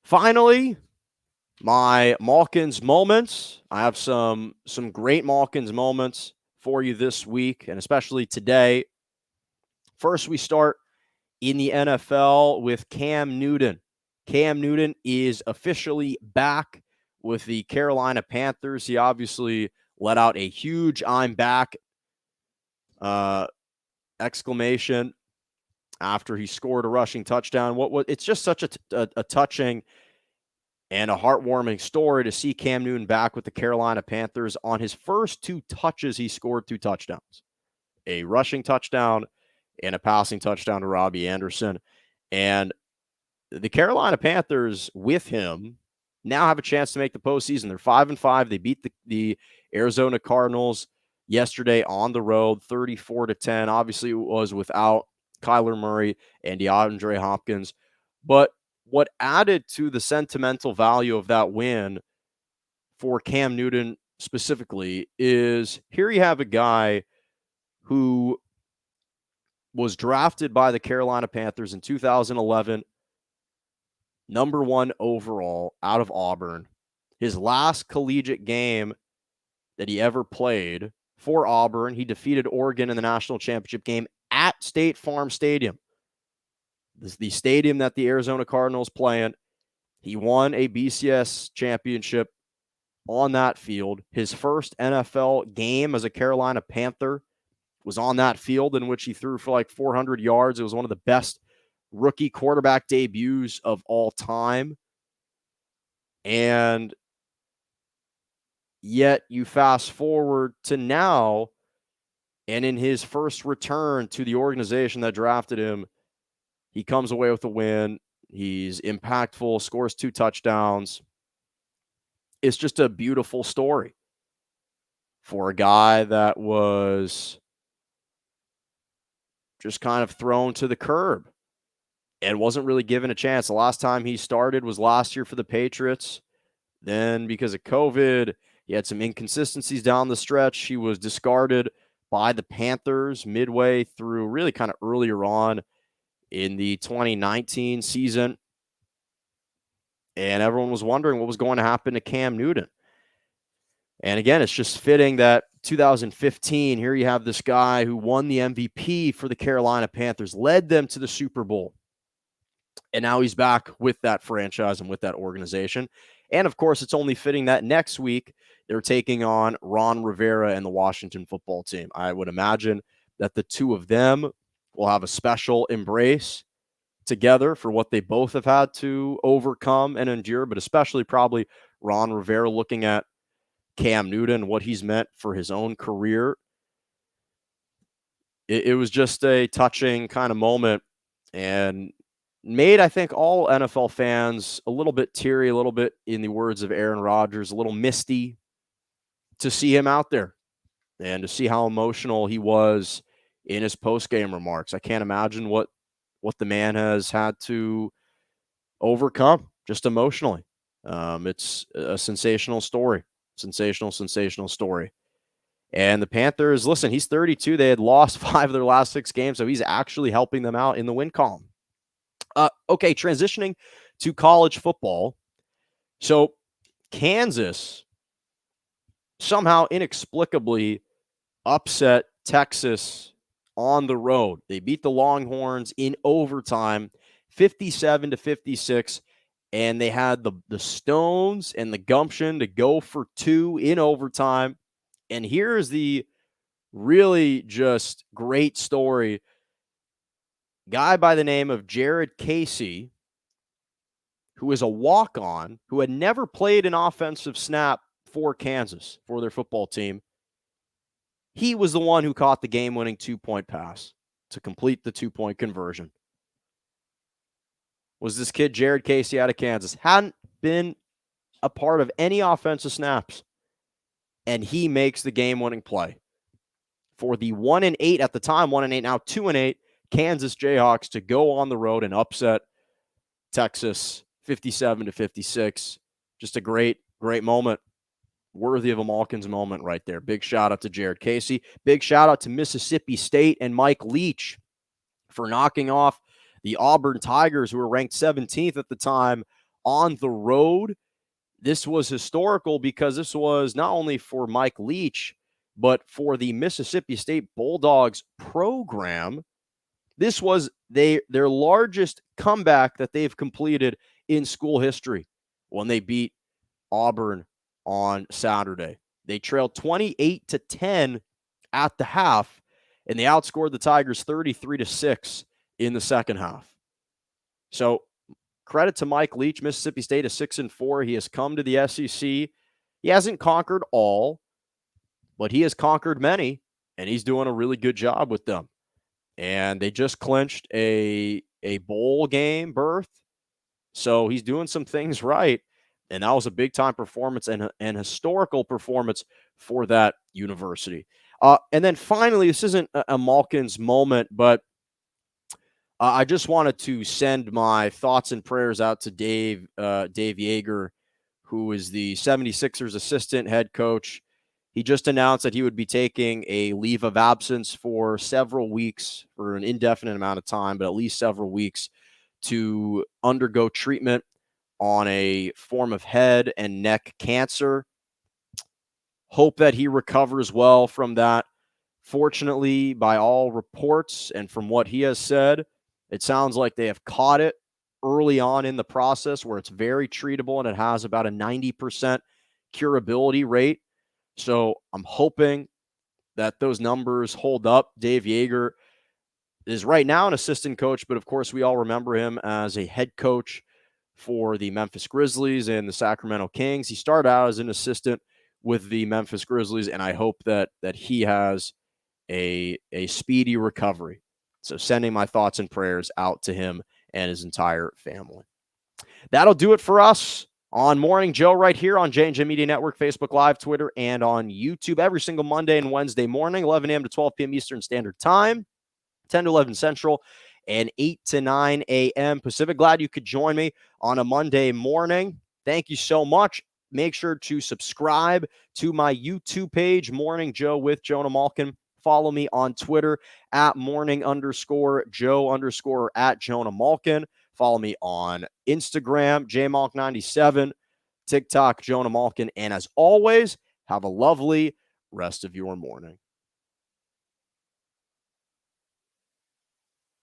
Finally, my Malkin's moments. I have some great Malkin's moments for you this week, and especially today. First, we start in the NFL with Cam Newton. Cam Newton is officially back with the Carolina Panthers. He obviously let out a huge "I'm back" exclamation after he scored a rushing touchdown. It's just such a touching and a heartwarming story to see Cam Newton back with the Carolina Panthers. On his first two touches, he scored two touchdowns, a rushing touchdown and a passing touchdown to Robbie Anderson. And the Carolina Panthers with him now have a chance to make the postseason. They're 5-5. They beat the Arizona Cardinals yesterday on the road, 34-10. Obviously, it was without Kyler Murray and DeAndre Hopkins. But what added to the sentimental value of that win for Cam Newton specifically is here you have a guy who was drafted by the Carolina Panthers in 2011, number 1 overall out of Auburn. His last collegiate game that he ever played for Auburn, he defeated Oregon in the national championship game at State Farm Stadium. This is the stadium that the Arizona Cardinals play in. He won a BCS championship on that field. His first NFL game as a Carolina Panther was on that field, in which he threw for like 400 yards. It was one of the best rookie quarterback debuts of all time. And yet you fast forward to now, and in his first return to the organization that drafted him, he comes away with a win. He's impactful, scores 2 touchdowns. It's just a beautiful story for a guy that was just kind of thrown to the curb and wasn't really given a chance. The last time he started was last year for the Patriots. Then, because of COVID, he had some inconsistencies down the stretch. He was discarded by the Panthers midway through, really kind of earlier on in the 2019 season. And everyone was wondering what was going to happen to Cam Newton. And again, it's just fitting that 2015, here you have this guy who won the MVP for the Carolina Panthers, led them to the Super Bowl. And now he's back with that franchise and with that organization. And of course, it's only fitting that next week they're taking on Ron Rivera and the Washington football team. I would imagine that the two of them will have a special embrace together for what they both have had to overcome and endure, but especially probably Ron Rivera looking at Cam Newton, what he's meant for his own career. It was just a touching kind of moment and made, I think, all NFL fans a little bit teary, a little bit, in the words of Aaron Rodgers, a little misty to see him out there and to see how emotional he was in his post-game remarks. I can't imagine what the man has had to overcome just emotionally. It's a sensational story. Sensational story. And the Panthers, listen, he's 32. They had lost 5 of their last 6 games, so he's actually helping them out in the win column. Okay, transitioning to college football. So Kansas somehow inexplicably upset Texas on the road. They beat the Longhorns in overtime, 57-56, and they had the stones and the gumption to go for 2 in overtime. And here's the really just great story. Guy by the name of Jared Casey, who is a walk-on, who had never played an offensive snap for Kansas, for their football team. He was the one who caught the game-winning 2-point pass to complete the 2-point conversion. Was this kid, Jared Casey, out of Kansas. Hadn't been a part of any offensive snaps. And he makes the game-winning play for the 1-8 at the time, 1-8, now 2-8, Kansas Jayhawks to go on the road and upset Texas 57-56. Just a great moment. Worthy of a Malkin's moment right there. Big shout out to Jared Casey. Big shout out to Mississippi State and Mike Leach for knocking off the Auburn Tigers, who were ranked 17th at the time, on the road. This was historical because this was not only for Mike Leach, but for the Mississippi State Bulldogs program. This was their largest comeback that they've completed in school history when they beat Auburn on Saturday. They trailed 28-10 at the half, and they outscored the Tigers 33-6 in the second half. So credit to Mike Leach. Mississippi State is 6-4. He has come to the SEC. He hasn't conquered all, but he has conquered many, and he's doing a really good job with them. And they just clinched a bowl game berth. So he's doing some things right. And that was a big-time performance and an historical performance for that university. And then finally, this isn't a Malkin's moment, but I just wanted to send my thoughts and prayers out to Dave Yeager, who is the 76ers assistant head coach. He just announced that he would be taking a leave of absence for several weeks, for an indefinite amount of time, but at least several weeks, to undergo treatment on a form of head and neck cancer. Hope that he recovers well from that. Fortunately, by all reports and from what he has said, it sounds like they have caught it early on in the process where it's very treatable and it has about a 90% curability rate. So I'm hoping that those numbers hold up. Dave Yeager is right now an assistant coach, but of course we all remember him as a head coach for the Memphis Grizzlies and the Sacramento Kings. He started out as an assistant with the Memphis Grizzlies, and I hope that he has a speedy recovery. So sending my thoughts and prayers out to him and his entire family. That'll do it for us on Morning Joe right here on J&J Media Network, Facebook Live, Twitter, and on YouTube every single Monday and Wednesday morning, 11 a.m. to 12 p.m. Eastern Standard Time, 10 to 11 Central, and 8 to 9 a.m. Pacific. Glad you could join me on a Monday morning. Thank you so much. Make sure to subscribe to my YouTube page, Morning Joe with Jonah Malkin. Follow me on Twitter at morning_Joe_ at Jonah Malkin. Follow me on Instagram, JMalk97, TikTok, Jonah Malkin. And as always, have a lovely rest of your morning.